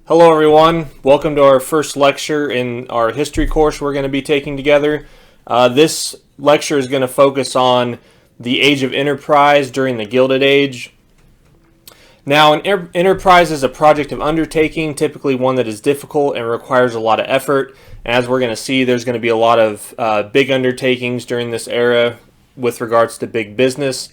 Hello everyone, welcome to our first lecture in our history course we're going to be taking together. This lecture is going to focus on the Age of Enterprise during the Gilded Age. Now, an enterprise is a project of undertaking, typically one that is difficult and requires a lot of effort. And as we're going to see, there's going to be a lot of big undertakings during this era with regards to big business.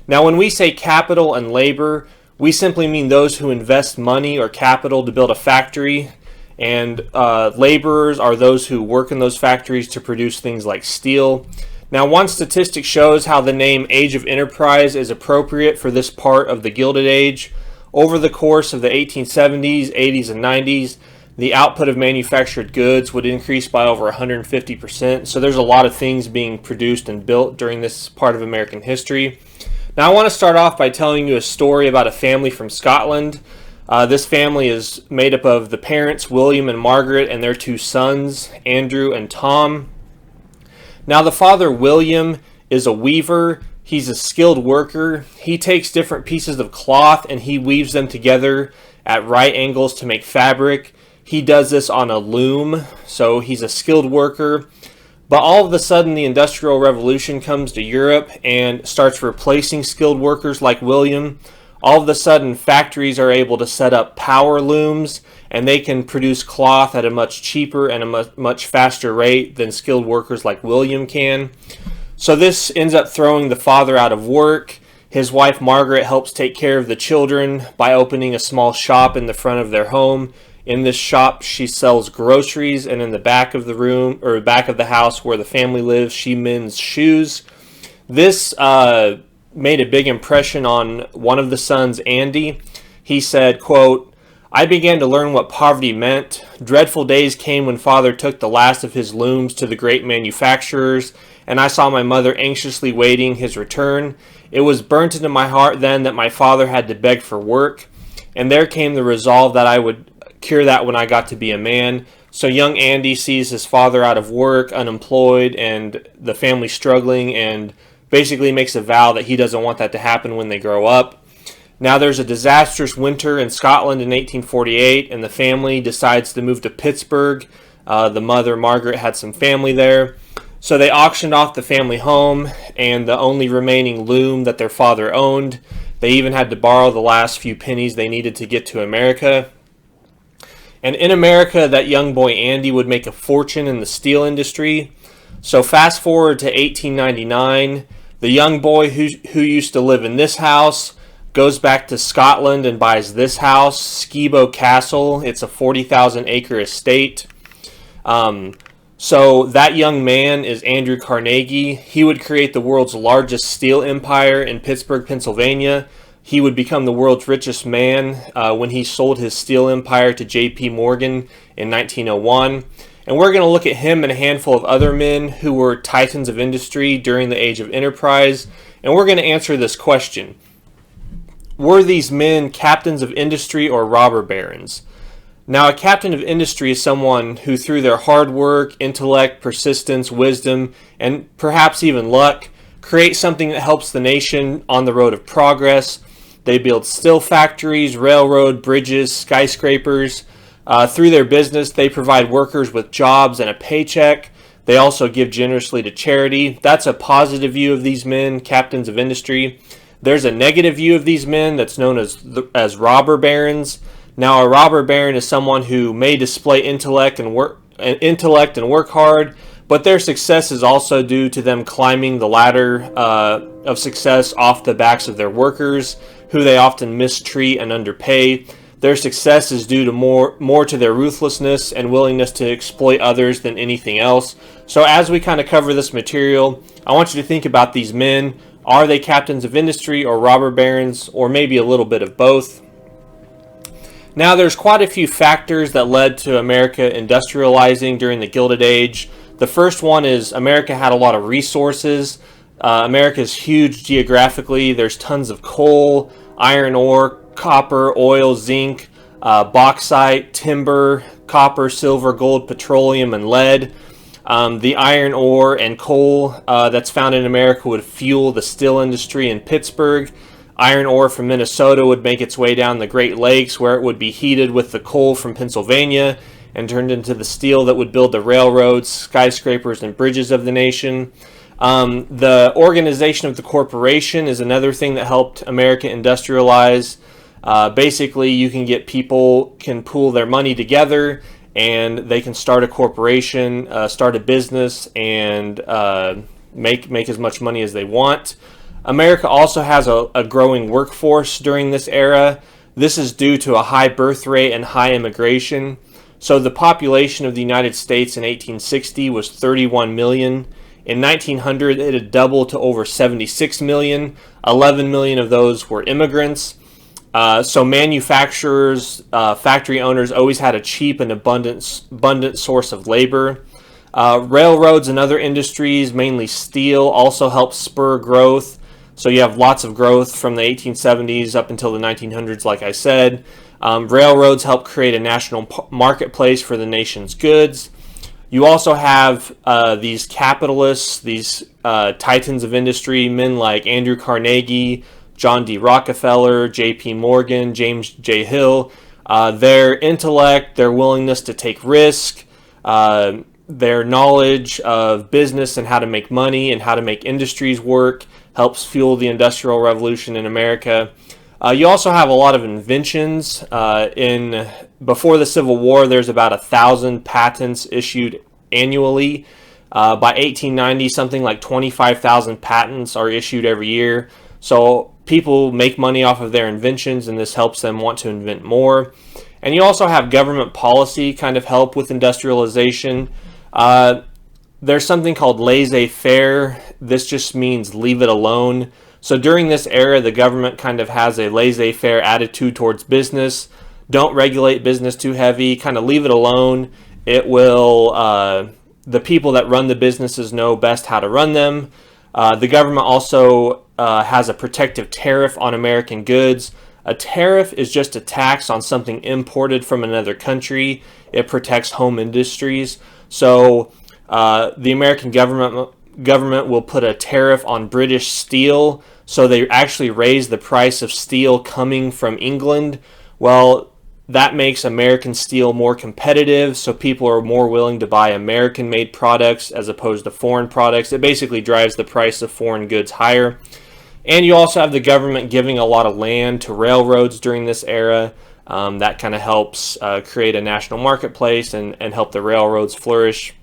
Now, when we say capital and labor, we simply mean those who invest money or capital to build a factory, and laborers are those who work in those factories to produce things like steel. Now, one statistic shows how the name Age of Enterprise is appropriate for this part of the Gilded Age. Over the course of the 1870s, 80s, and 90s, the output of manufactured goods would increase by over 150%. So there's a lot of things being produced and built during this part of American history. Now, I want to start off by telling you a story about a family from Scotland. This family is made up of the parents, William and Margaret, and their two sons, Andrew and Tom. Now, the father, William, is a weaver. He's a skilled worker. He takes different pieces of cloth and he weaves them together at right angles to make fabric. He does this on a loom, so he's a skilled worker. But all of a sudden, the Industrial Revolution comes to Europe and starts replacing skilled workers like William. All of a sudden, factories are able to set up power looms, and they can produce cloth at a much cheaper and a much faster rate than skilled workers like William can. So this ends up throwing the father out of work. His wife, Margaret, helps take care of the children by opening a small shop in the front of their home. In this shop, she sells groceries, and in the back of the room, or back of the house where the family lives, she mends shoes. This made a big impression on one of the sons, Andy. He said, quote, "I began to learn what poverty meant. Dreadful days came when father took the last of his looms to the great manufacturers, and I saw my mother anxiously waiting his return. It was burnt into my heart then that my father had to beg for work, and there came the resolve that I would cure that when I got to be a man." So young Andy sees his father out of work, unemployed, and the family struggling, and basically makes a vow that he doesn't want that to happen when they grow up. Now there's a disastrous winter in Scotland in 1848, and the family decides to move to Pittsburgh. The mother, Margaret, had some family there. So they auctioned off the family home and the only remaining loom that their father owned. They even had to borrow the last few pennies they needed to get to America. And in America, that young boy Andy would make a fortune in the steel industry. So fast forward to 1899, the young boy who used to live in this house goes back to Scotland and buys this house, Skibo Castle. It's a 40,000 acre estate. So that young man is Andrew Carnegie. He would create the world's largest steel empire in Pittsburgh, Pennsylvania. He would become the world's richest man when he sold his steel empire to J.P. Morgan in 1901. And we're going to look at him and a handful of other men who were titans of industry during the Age of Enterprise. And we're going to answer this question. Were these men captains of industry or robber barons? Now, a captain of industry is someone who, through their hard work, intellect, persistence, wisdom, and perhaps even luck, create something that helps the nation on the road of progress. They build steel factories, railroad, bridges, skyscrapers. Through their business, they provide workers with jobs and a paycheck. They also give generously to charity. That's a positive view of these men, captains of industry. There's a negative view of these men that's known as robber barons. Now, a robber baron is someone who may display intellect and work hard, but their success is also due to them climbing the ladder of success off the backs of their workers, who they often mistreat and underpay. Their success is due to more to their ruthlessness and willingness to exploit others than anything else. So as we kind of cover this material, I want you to think about these men. Are they captains of industry or robber barons, or maybe a little bit of both? Now, there's quite a few factors that led to America industrializing during the Gilded Age. The first one is America had a lot of resources. America is huge geographically. There's tons of coal, iron ore, copper, oil, zinc, bauxite, timber, copper, silver, gold, petroleum, and lead. The iron ore and coal that's found in America would fuel the steel industry in Pittsburgh. Iron ore from Minnesota would make its way down the Great Lakes, where it would be heated with the coal from Pennsylvania and turned into the steel that would build the railroads, skyscrapers, and bridges of the nation. The organization of the corporation is another thing that helped America industrialize. Basically, you can get people can pool their money together and they can start a corporation, start a business, and make as much money as they want. America also has a growing workforce during this era. This is due to a high birth rate and high immigration. So the population of the United States in 1860 was 31 million. In 1900, it had doubled to over 76 million. 11 million of those were immigrants. So manufacturers, factory owners always had a cheap and abundant source of labor. Railroads and other industries, mainly steel, also helped spur growth. So you have lots of growth from the 1870s up until the 1900s, like I said. Railroads helped create a national marketplace for the nation's goods. You also have these capitalists, these titans of industry, men like Andrew Carnegie, John D. Rockefeller, J.P. Morgan, James J. Hill. Their intellect, their willingness to take risk, their knowledge of business and how to make money and how to make industries work helps fuel the Industrial Revolution in America. You also have a lot of inventions. Before the Civil War, there's about 1,000 patents issued annually. By 1890, something like 25,000 patents are issued every year. So people make money off of their inventions, and this helps them want to invent more. And you also have government policy kind of help with industrialization. There's something called laissez-faire. This just means leave it alone. So during this era, the government kind of has a laissez-faire attitude towards business. Don't regulate business too heavy. Kind of leave it alone. It will. The people that run the businesses know best how to run them. The government also has a protective tariff on American goods. A tariff is just a tax on something imported from another country. It protects home industries. So the American government will put a tariff on British steel. So they actually raise the price of steel coming from England. Well, that makes American steel more competitive, so people are more willing to buy American-made products as opposed to foreign products. It basically drives the price of foreign goods higher. And you also have the government giving a lot of land to railroads during this era. That kind of helps create a national marketplace and help the railroads flourish.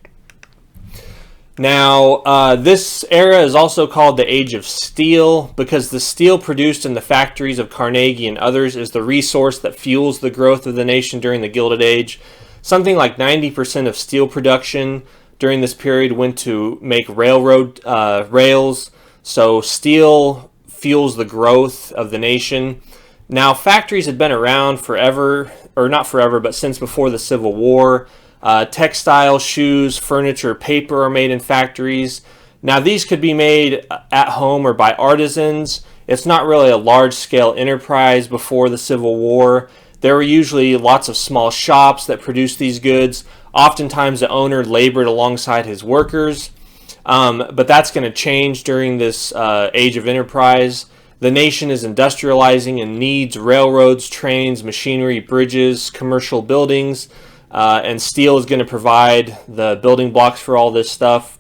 Now, this era is also called the Age of Steel because the steel produced in the factories of Carnegie and others is the resource that fuels the growth of the nation during the Gilded Age. Something like 90% of steel production during this period went to make railroad rails. So steel fuels the growth of the nation. Now, factories had been around forever, or not forever, but since before the Civil War. Textiles, shoes, furniture, paper are made in factories. Now these could be made at home or by artisans. It's not really a large-scale enterprise before the Civil War. There were usually lots of small shops that produced these goods. Oftentimes the owner labored alongside his workers. But that's going to change during this age of enterprise. The nation is industrializing and needs railroads, trains, machinery, bridges, commercial buildings. And steel is going to provide the building blocks for all this stuff.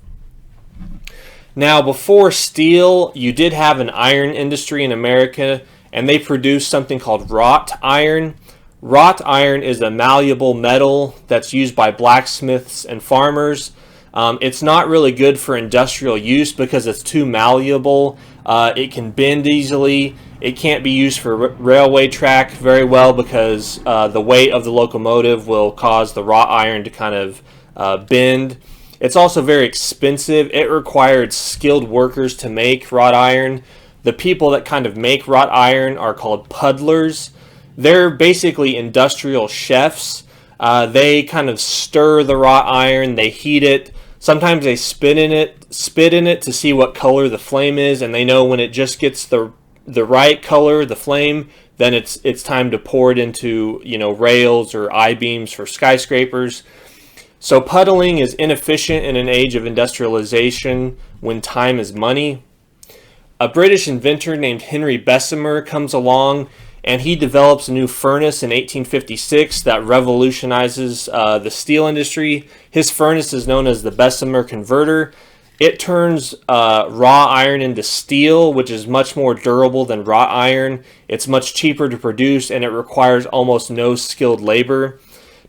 Now, before steel, you did have an iron industry in America, and they produced something called wrought iron. Wrought iron is a malleable metal that's used by blacksmiths and farmers. It's not really good for industrial use because it's too malleable. It can bend easily. It can't be used for railway track very well because the weight of the locomotive will cause the wrought iron to kind of bend. It's also very expensive. It required skilled workers to make wrought iron. The people that kind of make wrought iron are called puddlers. They're basically industrial chefs. They kind of stir the wrought iron, they heat it. Sometimes they spit in it to see what color the flame is, and they know when it just gets the right color, the flame, then it's time to pour it into, rails or I-beams for skyscrapers. So puddling is inefficient in an age of industrialization when time is money. a British inventor named Henry Bessemer comes along, and he develops a new furnace in 1856 that revolutionizes the steel industry. His furnace is known as the Bessemer converter. It turns raw iron into steel, which is much more durable than wrought iron. It's much cheaper to produce, and it requires almost no skilled labor.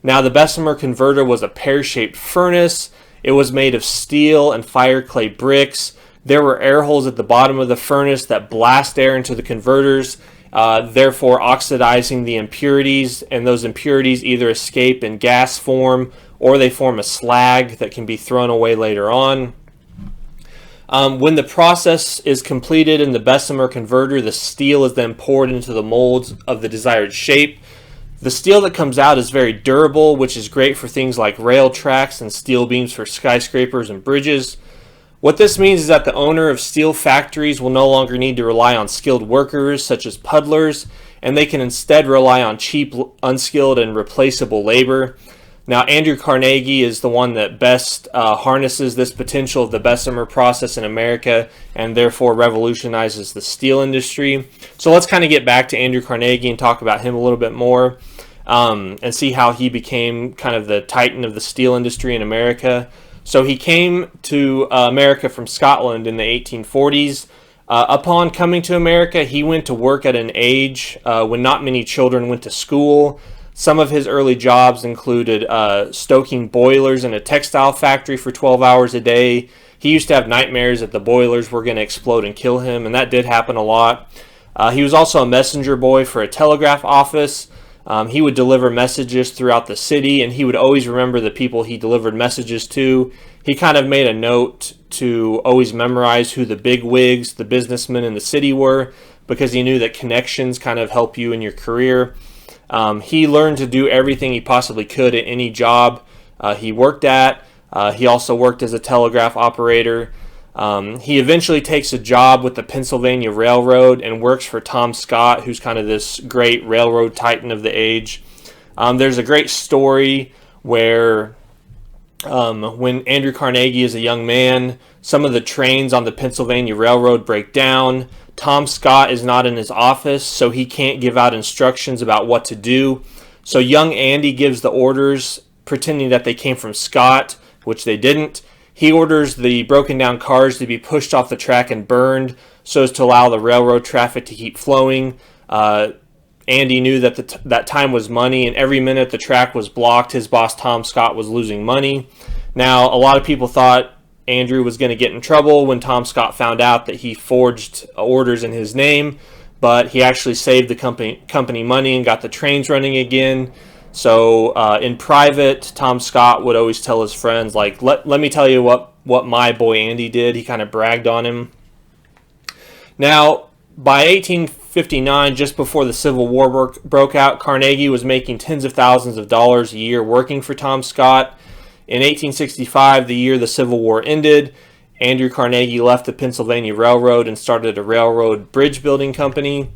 Now, the Bessemer converter was a pear-shaped furnace. It was made of steel and fire clay bricks. There were air holes at the bottom of the furnace that blast air into the converters, therefore oxidizing the impurities, and those impurities either escape in gas form or they form a slag that can be thrown away later on. When the process is completed in the Bessemer converter, the steel is then poured into the molds of the desired shape. The steel that comes out is very durable, which is great for things like rail tracks and steel beams for skyscrapers and bridges. What this means is that the owner of steel factories will no longer need to rely on skilled workers such as puddlers, and they can instead rely on cheap, unskilled, and replaceable labor. Now, Andrew Carnegie is the one that best harnesses this potential of the Bessemer process in America and therefore revolutionizes the steel industry. So let's kind of get back to Andrew Carnegie and talk about him a little bit more and see how he became kind of the titan of the steel industry in America. So he came to America from Scotland in the 1840s. Upon coming to America, he went to work at an age when not many children went to school. Some of his early jobs included stoking boilers in a textile factory for 12 hours a day. He used to have nightmares that the boilers were going to explode and kill him, and that did happen a lot. He was also a messenger boy for a telegraph office. He would deliver messages throughout the city, and he would always remember the people he delivered messages to. He kind of made a note to always memorize who the big wigs, the businessmen in the city were, because he knew that connections kind of help you in your career. He learned to do everything he possibly could at any job he worked at. He also worked as a telegraph operator. He eventually takes a job with the Pennsylvania Railroad and works for Tom Scott, who's kind of this great railroad titan of the age. There's a great story where when Andrew Carnegie is a young man, some of the trains on the Pennsylvania Railroad break down. Tom Scott is not in his office, so he can't give out instructions about what to do. So young Andy gives the orders, pretending that they came from Scott, which they didn't. He orders the broken down cars to be pushed off the track and burned so as to allow the railroad traffic to keep flowing. Andy knew that that time was money, and every minute the track was blocked, his boss Tom Scott was losing money. Now, a lot of people thought Andrew was going to get in trouble when Tom Scott found out that he forged orders in his name, but he actually saved the company money and got the trains running again. So in private, Tom Scott would always tell his friends, like, let me tell you what my boy Andy did. He kind of bragged on him. Now, by 1859, just before the Civil War broke out, Carnegie was making tens of thousands of dollars a year working for Tom Scott. In 1865, the year the Civil War ended, Andrew Carnegie left the Pennsylvania Railroad and started a railroad bridge building company.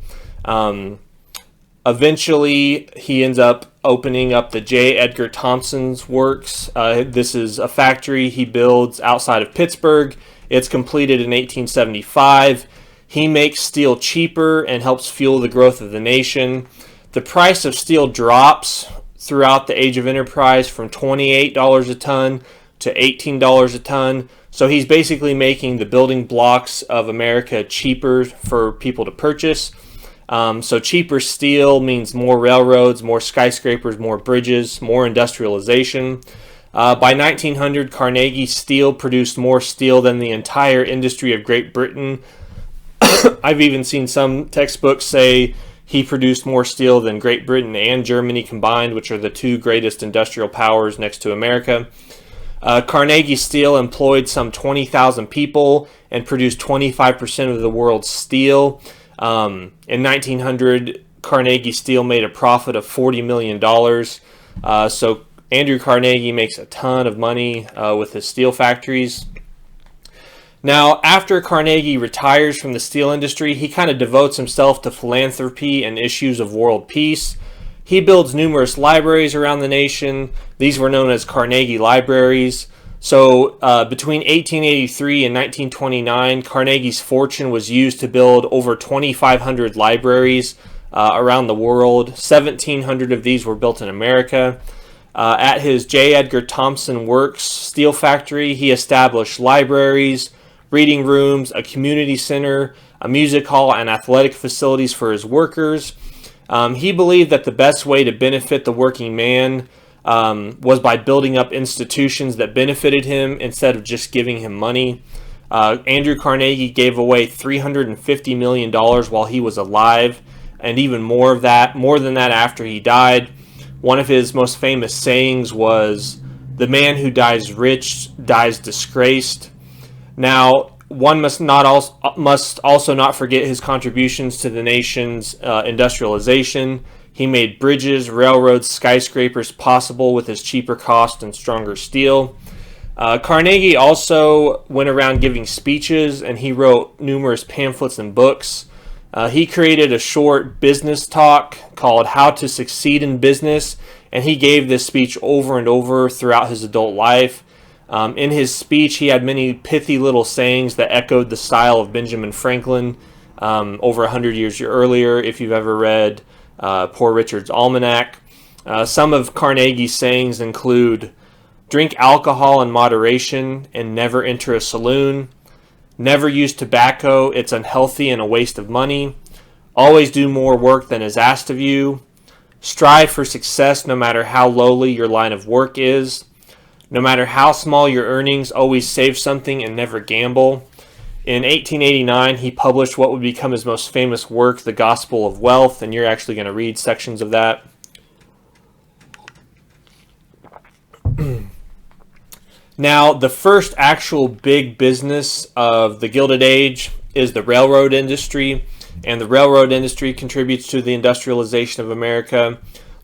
Eventually, he ends up opening up the J. Edgar Thompson's Works. This is a factory he builds outside of Pittsburgh. It's completed in 1875. He makes steel cheaper and helps fuel the growth of the nation. The price of steel drops throughout the Age of Enterprise from $28 a ton to $18 a ton. So he's basically making the building blocks of America cheaper for people to purchase. So cheaper steel means more railroads, more skyscrapers, more bridges, more industrialization. By 1900, Carnegie Steel produced more steel than the entire industry of Great Britain. I've even seen some textbooks say he produced more steel than Great Britain and Germany combined, which are the two greatest industrial powers next to America. Carnegie Steel employed some 20,000 people and produced 25% of the world's steel. In 1900, Carnegie Steel made a profit of $40 million. So Andrew Carnegie makes a ton of money with his steel factories. Now, after Carnegie retires from the steel industry, he kind of devotes himself to philanthropy and issues of world peace. He builds numerous libraries around the nation. These were known as Carnegie Libraries. So between 1883 and 1929, Carnegie's fortune was used to build over 2,500 libraries around the world. 1,700 of these were built in America. At his J. Edgar Thompson Works steel factory, he established libraries, reading rooms, a community center, a music hall, and athletic facilities for his workers. He believed that the best way to benefit the working man was by building up institutions that benefited him instead of just giving him money. Andrew Carnegie gave away $350 million while he was alive, and even more than that after he died. One of his most famous sayings was, "The man who dies rich dies disgraced." Now, one must also not forget his contributions to the nation's industrialization. He made bridges, railroads, skyscrapers possible with his cheaper cost and stronger steel. Carnegie also went around giving speeches, and he wrote numerous pamphlets and books. He created a short business talk called How to Succeed in Business, and he gave this speech over and over throughout his adult life. In his speech, he had many pithy little sayings that echoed the style of Benjamin Franklin over 100 years earlier, if you've ever read Poor Richard's Almanac. Some of Carnegie's sayings include, "Drink alcohol in moderation and never enter a saloon. Never use tobacco, it's unhealthy and a waste of money. Always do more work than is asked of you. Strive for success no matter how lowly your line of work is. No matter how small your earnings, always save something and never gamble." In 1889, he published what would become his most famous work, The Gospel of Wealth, and you're actually going to read sections of that. Now, the first actual big business of the Gilded Age is the railroad industry, and the railroad industry contributes to the industrialization of America.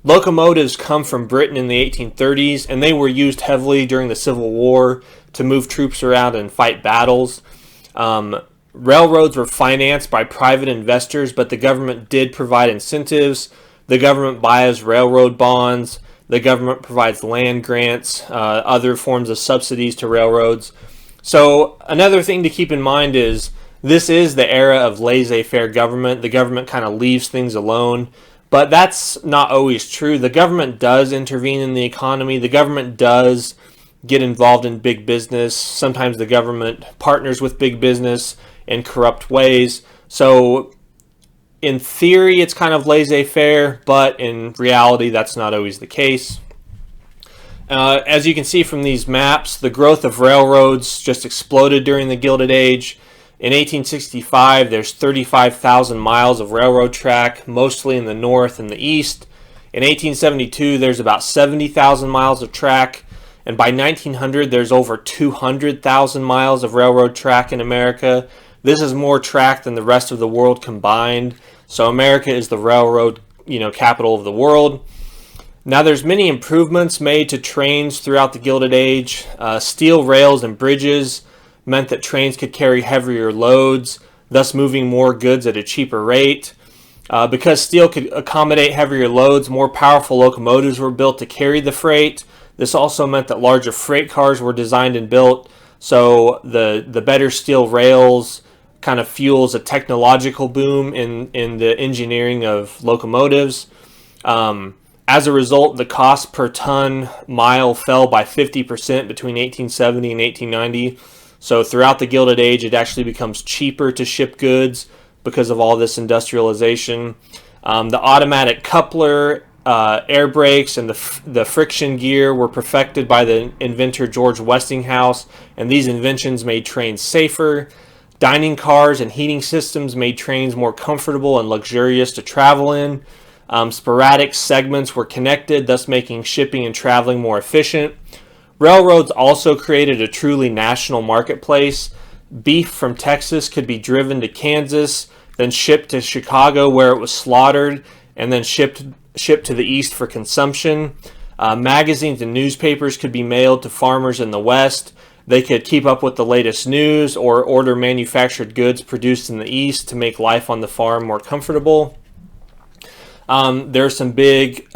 Locomotives come from Britain in the 1830s, and they were used heavily during the Civil War to move troops around and fight battles. Railroads were financed by private investors, but the government did provide incentives. The government buys railroad bonds. The government provides land grants, other forms of subsidies to railroads. So another thing to keep in mind is this is the era of laissez-faire government. The government kind of leaves things alone. But that's not always true. The government does intervene in the economy. The government does get involved in big business. Sometimes the government partners with big business in corrupt ways. So in theory, it's kind of laissez-faire, but in reality, that's not always the case. As you can see from these maps, the growth of railroads just exploded during the Gilded Age. In 1865, there's 35,000 miles of railroad track, mostly in the north and the east. In 1872, there's about 70,000 miles of track. And by 1900, there's over 200,000 miles of railroad track in America. This is more track than the rest of the world combined. So America is the railroad, capital of the world. Now there's many improvements made to trains throughout the Gilded Age. Steel rails and bridges meant that trains could carry heavier loads, thus moving more goods at a cheaper rate. Because steel could accommodate heavier loads, more powerful locomotives were built to carry the freight. This also meant that larger freight cars were designed and built. So the better steel rails kind of fuels a technological boom in the engineering of locomotives. As a result, the cost per ton mile fell by 50% between 1870 and 1890. So throughout the Gilded Age, it actually becomes cheaper to ship goods because of all this industrialization. The automatic coupler, air brakes, and the friction gear were perfected by the inventor George Westinghouse, and these inventions made trains safer. Dining cars and heating systems made trains more comfortable and luxurious to travel in. Sporadic segments were connected, thus making shipping and traveling more efficient. Railroads also created a truly national marketplace. Beef from Texas could be driven to Kansas, then shipped to Chicago where it was slaughtered, and then shipped to the east for consumption. Magazines and newspapers could be mailed to farmers in the West. They could keep up with the latest news or order manufactured goods produced in the East to make life on the farm more comfortable. There are some big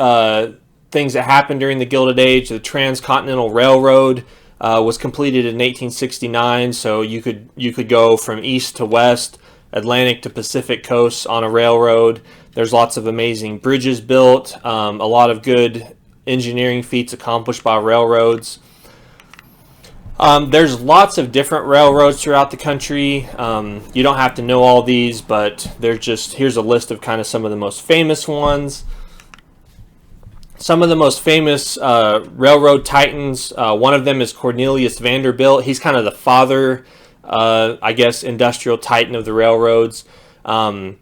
things that happened during the Gilded Age. The Transcontinental Railroad was completed in 1869, so you could go from east to west, Atlantic to Pacific coasts on a railroad. There's lots of amazing bridges built, a lot of good engineering feats accomplished by railroads. There's lots of different railroads throughout the country. You don't have to know all these, but here's a list of kind of some of the most famous ones. Some of the most famous railroad titans, one of them is Cornelius Vanderbilt. He's kind of the father, I guess, industrial titan of the railroads.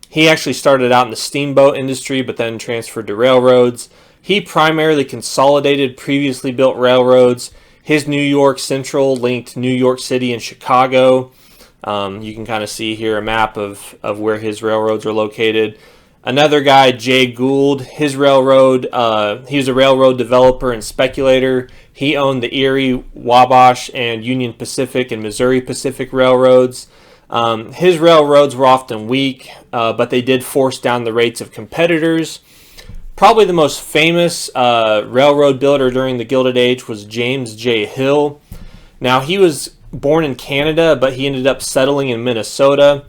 He actually started out in the steamboat industry, but then transferred to railroads. He primarily consolidated previously built railroads. His New York Central linked New York City and Chicago. You can kind of see here a map of where his railroads are located. Another guy, Jay Gould, his railroad, he was a railroad developer and speculator. He owned the Erie, Wabash, and Union Pacific and Missouri Pacific railroads. His railroads were often weak, but they did force down the rates of competitors. Probably the most famous railroad builder during the Gilded Age was James J. Hill. Now, he was born in Canada, but he ended up settling in Minnesota.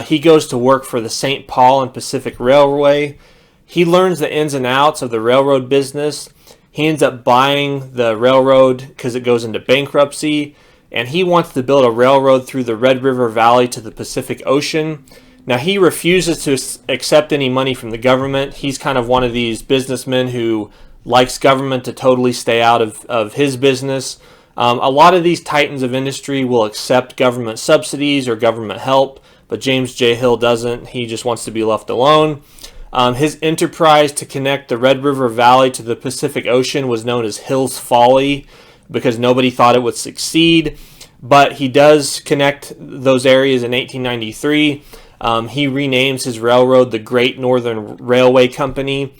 He goes to work for the St. Paul and Pacific Railway. He learns the ins and outs of the railroad business. He ends up buying the railroad because it goes into bankruptcy, and he wants to build a railroad through the Red River Valley to the Pacific Ocean. Now, he refuses to accept any money from the government. He's kind of one of these businessmen who likes government to totally stay out of his business. A lot of these titans of industry will accept government subsidies or government help, but James J. Hill doesn't. He just wants to be left alone. His enterprise to connect the Red River Valley to the Pacific Ocean was known as Hill's Folly because nobody thought it would succeed, but he does connect those areas in 1893. He renames his railroad the Great Northern Railway Company.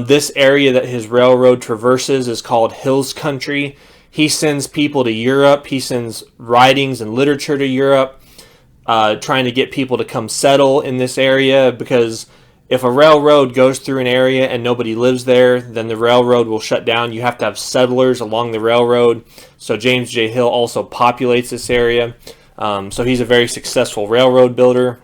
This area that his railroad traverses is called Hill's Country. He sends people to Europe. He sends writings and literature to Europe, trying to get people to come settle in this area, because if a railroad goes through an area and nobody lives there, then the railroad will shut down. You have to have settlers along the railroad. So James J. Hill also populates this area. So he's a very successful railroad builder.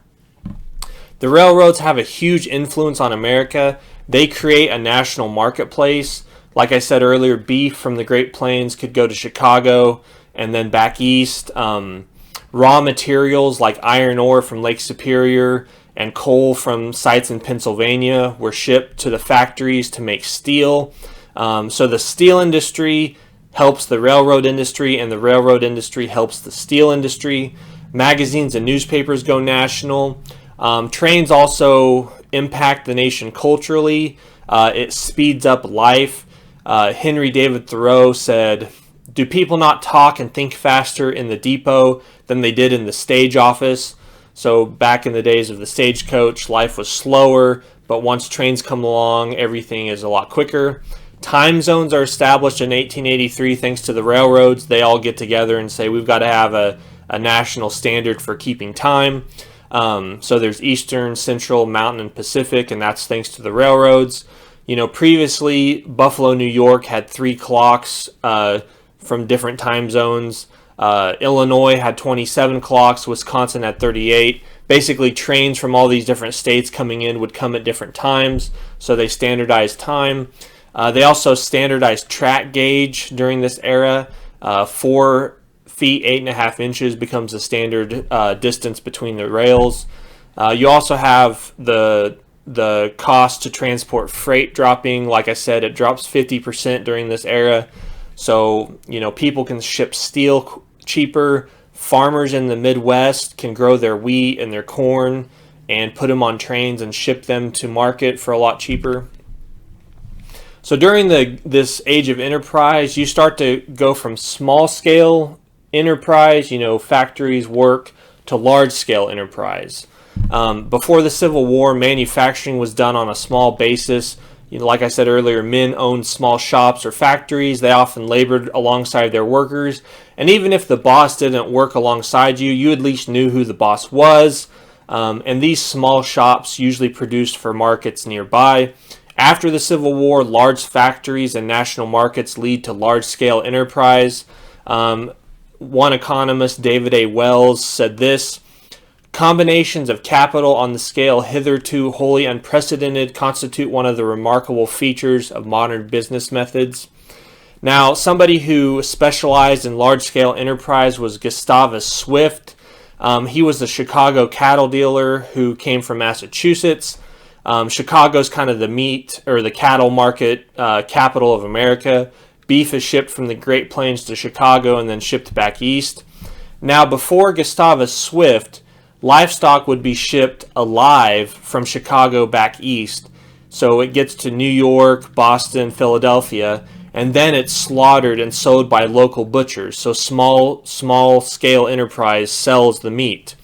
The railroads have a huge influence on America. They create a national marketplace. Like I said earlier, beef from the Great Plains could go to Chicago and then back east. Raw materials like iron ore from Lake Superior and coal from sites in Pennsylvania were shipped to the factories to make steel. So the steel industry helps the railroad industry, and the railroad industry helps the steel industry. Magazines and newspapers go national. Trains also impact the nation culturally. It speeds up life. Henry David Thoreau said, "Do people not talk and think faster in the depot than they did in the stage office?" So back in the days of the stagecoach, life was slower, but once trains come along, everything is a lot quicker. Time zones are established in 1883 thanks to the railroads. They all get together and say, we've got to have a national standard for keeping time. So there's Eastern, Central, Mountain, and Pacific, and that's thanks to the railroads. You know, previously, Buffalo, New York had 3 clocks from different time zones. Illinois had 27 clocks, Wisconsin had 38. Basically, trains from all these different states coming in would come at different times, so they standardized time. They also standardized track gauge during this era. 4 feet 8.5 inches becomes the standard distance between the rails. You also have the cost to transport freight dropping. Like I said, it drops 50% during this era. So, you know, people can ship steel cheaper. Farmers in the Midwest can grow their wheat and their corn and put them on trains and ship them to market for a lot cheaper. So during this age of enterprise, you start to go from small scale enterprise, you know, factories, work, to large scale enterprise. Before the Civil War, manufacturing was done on a small basis. You know, like I said earlier, men owned small shops or factories. They often labored alongside their workers. And even if the boss didn't work alongside you, you at least knew who the boss was. And these small shops usually produced for markets nearby. After the Civil War, large factories and national markets lead to large-scale enterprise. One economist, David A. Wells, said this: combinations of capital on the scale hitherto wholly unprecedented constitute one of the remarkable features of modern business methods. Now, somebody who specialized in large-scale enterprise was Gustavus Swift. He was the Chicago cattle dealer who came from Massachusetts. Chicago's kind of the meat or the cattle market capital of America. Beef is shipped from the Great Plains to Chicago and then shipped back east. Now, before Gustavus Swift, livestock would be shipped alive from Chicago back east. So it gets to New York, Boston, Philadelphia, and then it's slaughtered and sold by local butchers. So small scale enterprise sells the meat.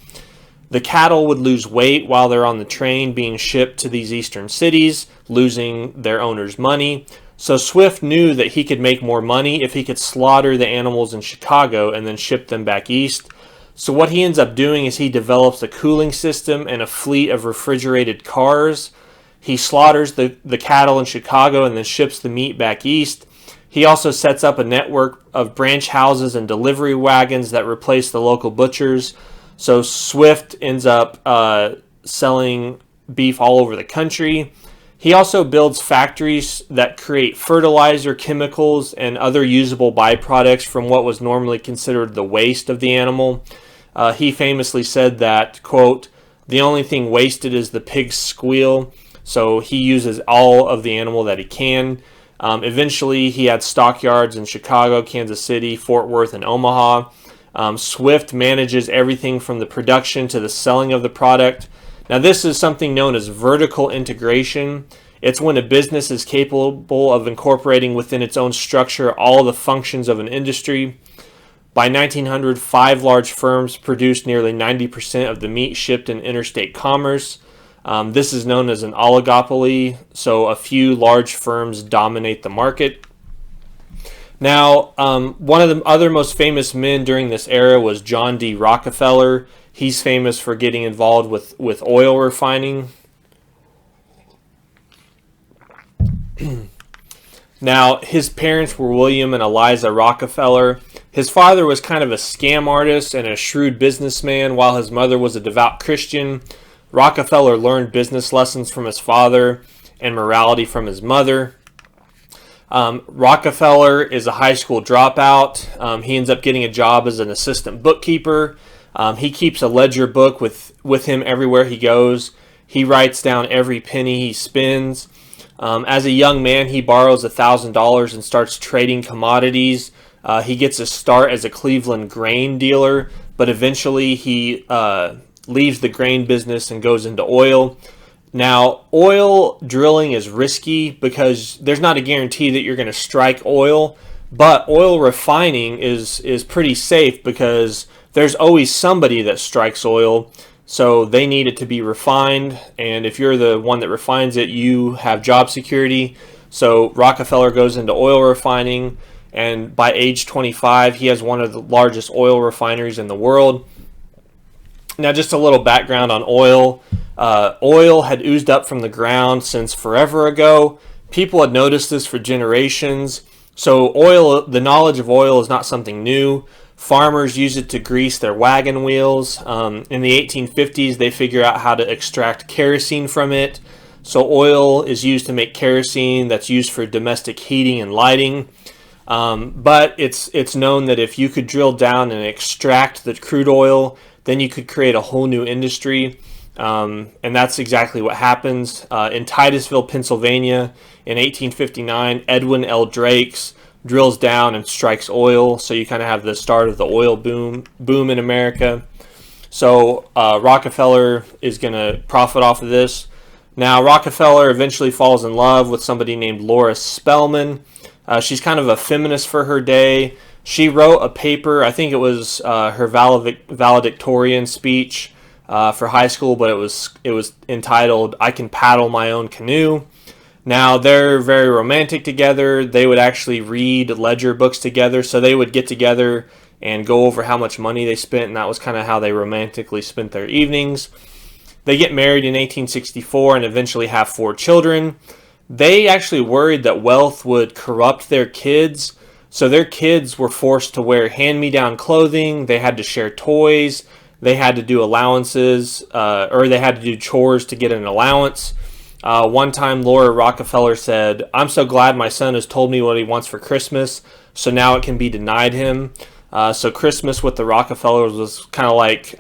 The cattle would lose weight while they're on the train being shipped to these eastern cities, losing their owner's money. So Swift knew that he could make more money if he could slaughter the animals in Chicago and then ship them back east. So what he ends up doing is he develops a cooling system and a fleet of refrigerated cars. He slaughters the cattle in Chicago and then ships the meat back east. He also sets up a network of branch houses and delivery wagons that replace the local butchers. So Swift ends up selling beef all over the country. He also builds factories that create fertilizer, chemicals, and other usable byproducts from what was normally considered the waste of the animal. He famously said that, quote, "the only thing wasted is the pig's squeal." So he uses all of the animal that he can. Eventually, he had stockyards in Chicago, Kansas City, Fort Worth, and Omaha. Swift manages everything from the production to the selling of the product. Now, this is something known as vertical integration. It's when a business is capable of incorporating within its own structure all the functions of an industry. By 1900, 5 large firms produced nearly 90% of the meat shipped in interstate commerce. This is known as an oligopoly, so a few large firms dominate the market. Now, one of the other most famous men during this era was John D. Rockefeller. He's famous for getting involved with oil refining. Now, his parents were William and Eliza Rockefeller. His father was kind of a scam artist and a shrewd businessman, while his mother was a devout Christian. Rockefeller learned business lessons from his father and morality from his mother. Rockefeller is a high school dropout. He ends up getting a job as an assistant bookkeeper. He keeps a ledger book with him everywhere he goes. He writes down every penny he spends. As a young man, he borrows $1,000 and starts trading commodities. He gets a start as a Cleveland grain dealer, but eventually he leaves the grain business and goes into oil. Now, oil drilling is risky because there's not a guarantee that you're going to strike oil, but oil refining is pretty safe because there's always somebody that strikes oil, so they need it to be refined, and if you're the one that refines it, you have job security. So Rockefeller goes into oil refining, and by age 25, he has one of the largest oil refineries in the world. Now, just a little background on oil. Oil had oozed up from the ground since forever ago. People had noticed this for generations. So oil, the knowledge of oil is not something new. Farmers use it to grease their wagon wheels. In the 1850s, they figure out how to extract kerosene from it. So oil is used to make kerosene that's used for domestic heating and lighting. But it's known that if you could drill down and extract the crude oil, then you could create a whole new industry. And that's exactly what happens. In Titusville, Pennsylvania, in 1859, Edwin L. Drakes drills down and strikes oil. So you kind of have the start of the oil boom in America. So Rockefeller is going to profit off of this. Now, Rockefeller eventually falls in love with somebody named Laura Spelman. She's kind of a feminist for her day. She wrote a paper, I think it was her valedictorian speech for high school, but it was entitled, "I Can Paddle My Own Canoe." Now, they're very romantic together. They would actually read ledger books together, so they would get together and go over how much money they spent, and that was kind of how they romantically spent their evenings. They get married in 1864 and eventually have 4 children. They actually worried that wealth would corrupt their kids, So their kids were forced to wear hand-me-down clothing. They had to share toys. They had to do allowances, or they had to do chores to get an allowance. One time, Laura Rockefeller said, "I'm so glad my son has told me what he wants for Christmas, so now it can be denied him." So Christmas with the Rockefellers was kind of like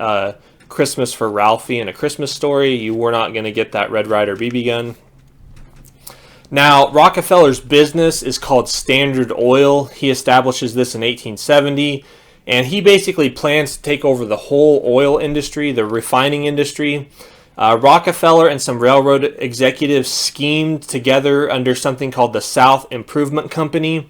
Christmas for Ralphie in A Christmas Story. You were not going to get that Red Ryder BB gun. Now, Rockefeller's business is called Standard Oil. He establishes this in 1870, and he basically plans to take over the whole oil industry, the refining industry. Rockefeller and some railroad executives schemed together under something called the South Improvement Company,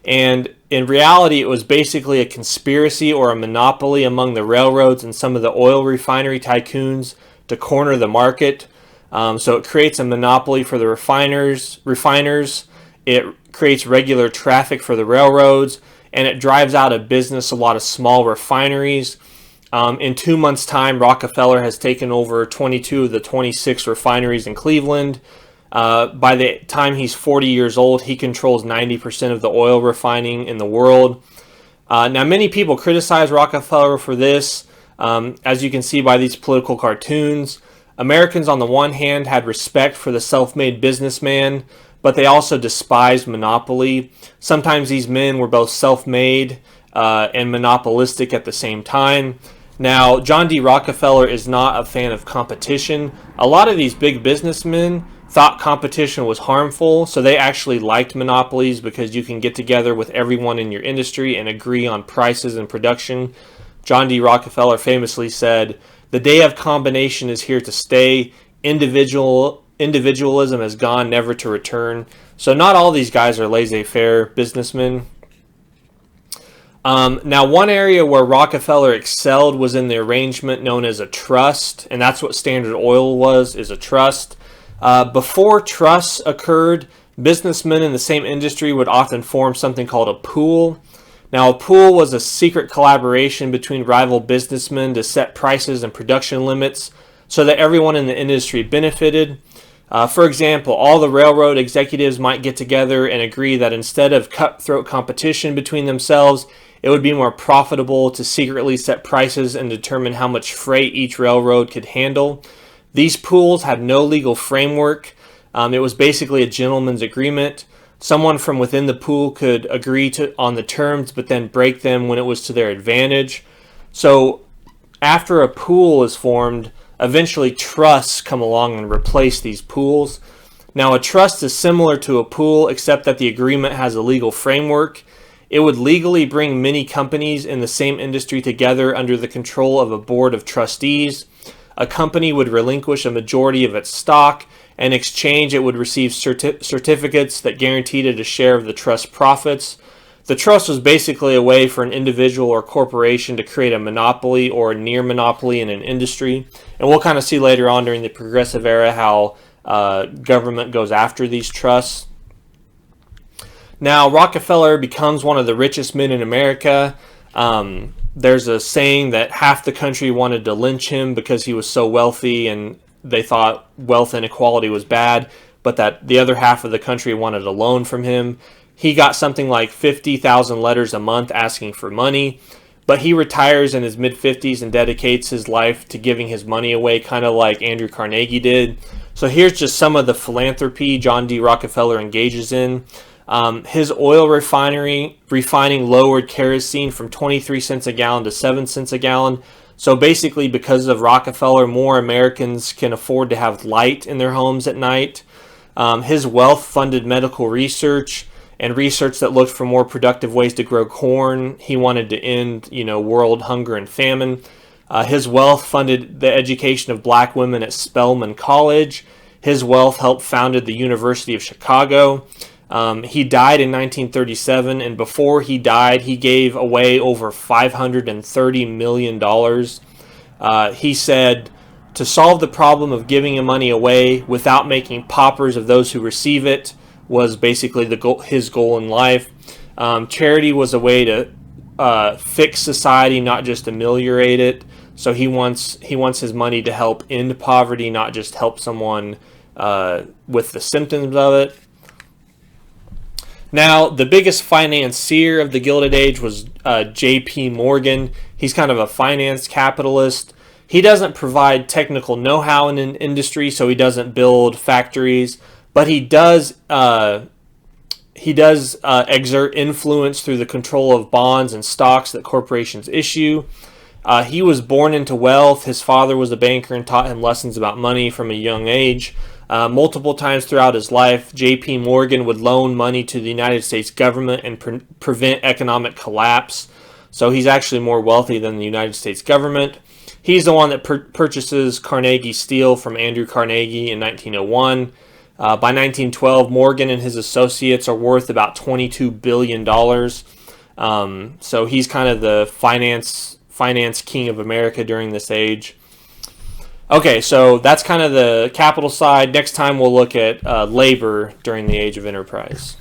and in reality, it was basically a conspiracy or a monopoly among the railroads and some of the oil refinery tycoons to corner the market. So it creates a monopoly for the refiners. It creates regular traffic for the railroads, and it drives out of business a lot of small refineries. In 2 months' time, Rockefeller has taken over 22 of the 26 refineries in Cleveland. By the time he's 40 years old, he controls 90% of the oil refining in the world. Now, many people criticize Rockefeller for this, as you can see by these political cartoons. Americans, on the one hand, had respect for the self-made businessman, but they also despised monopoly. Sometimes these men were both self-made and monopolistic at the same time. Now, John D. Rockefeller is not a fan of competition. A lot of these big businessmen thought competition was harmful, so they actually liked monopolies because you can get together with everyone in your industry and agree on prices and production. John D. Rockefeller famously said, "The day of combination is here to stay. Individualism has gone, never to return." So not all these guys are laissez-faire businessmen. Now, one area where Rockefeller excelled was in the arrangement known as a trust, and that's what Standard Oil was, is a trust. Before trusts occurred, businessmen in the same industry would often form something called a pool. Now, a pool was a secret collaboration between rival businessmen to set prices and production limits so that everyone in the industry benefited. For example, all the railroad executives might get together and agree that instead of cutthroat competition between themselves, it would be more profitable to secretly set prices and determine how much freight each railroad could handle. These pools had no legal framework. It was basically a gentleman's agreement. Someone from within the pool could agree on the terms, but then break them when it was to their advantage. So after a pool is formed, eventually trusts come along and replace these pools. Now, a trust is similar to a pool, except that the agreement has a legal framework. It would legally bring many companies in the same industry together under the control of a board of trustees. A company would relinquish a majority of its stock. In exchange, it would receive certificates that guaranteed it a share of the trust profits. The trust was basically a way for an individual or corporation to create a monopoly or a near monopoly in an industry. And we'll kind of see later on during the Progressive Era how government goes after these trusts. Now, Rockefeller becomes one of the richest men in America. There's a saying that half the country wanted to lynch him because he was so wealthy, and they thought wealth inequality was bad, but that the other half of the country wanted a loan from him. He got something like 50,000 letters a month asking for money, but he retires in his mid-50s and dedicates his life to giving his money away, kind of like Andrew Carnegie did. So here's just some of the philanthropy John D. Rockefeller engages in. His oil refining lowered kerosene from 23 cents a gallon to 7 cents a gallon. So basically, because of Rockefeller, more Americans can afford to have light in their homes at night. His wealth funded medical research and research that looked for more productive ways to grow corn. He wanted to end, world hunger and famine. His wealth funded the education of black women at Spelman College. His wealth helped founded the University of Chicago. He died in 1937, and before he died, he gave away over $530 million. He said, to solve the problem of giving your money away without making paupers of those who receive it was basically his goal in life. Charity was a way to fix society, not just ameliorate it. So he wants his money to help end poverty, not just help someone with the symptoms of it. Now, the biggest financier of the Gilded Age was J.P. Morgan. He's kind of a finance capitalist. He doesn't provide technical know-how in an industry, so he doesn't build factories, but he does exert influence through the control of bonds and stocks that corporations issue. He was born into wealth. His father was a banker and taught him lessons about money from a young age. Multiple times throughout his life, J.P. Morgan would loan money to the United States government and prevent economic collapse. So he's actually more wealthy than the United States government. He's the one that purchases Carnegie Steel from Andrew Carnegie in 1901. By 1912, Morgan and his associates are worth about $22 billion. So he's kind of the finance king of America during this age. Okay, so that's kind of the capital side. Next time we'll look at labor during the Age of Enterprise.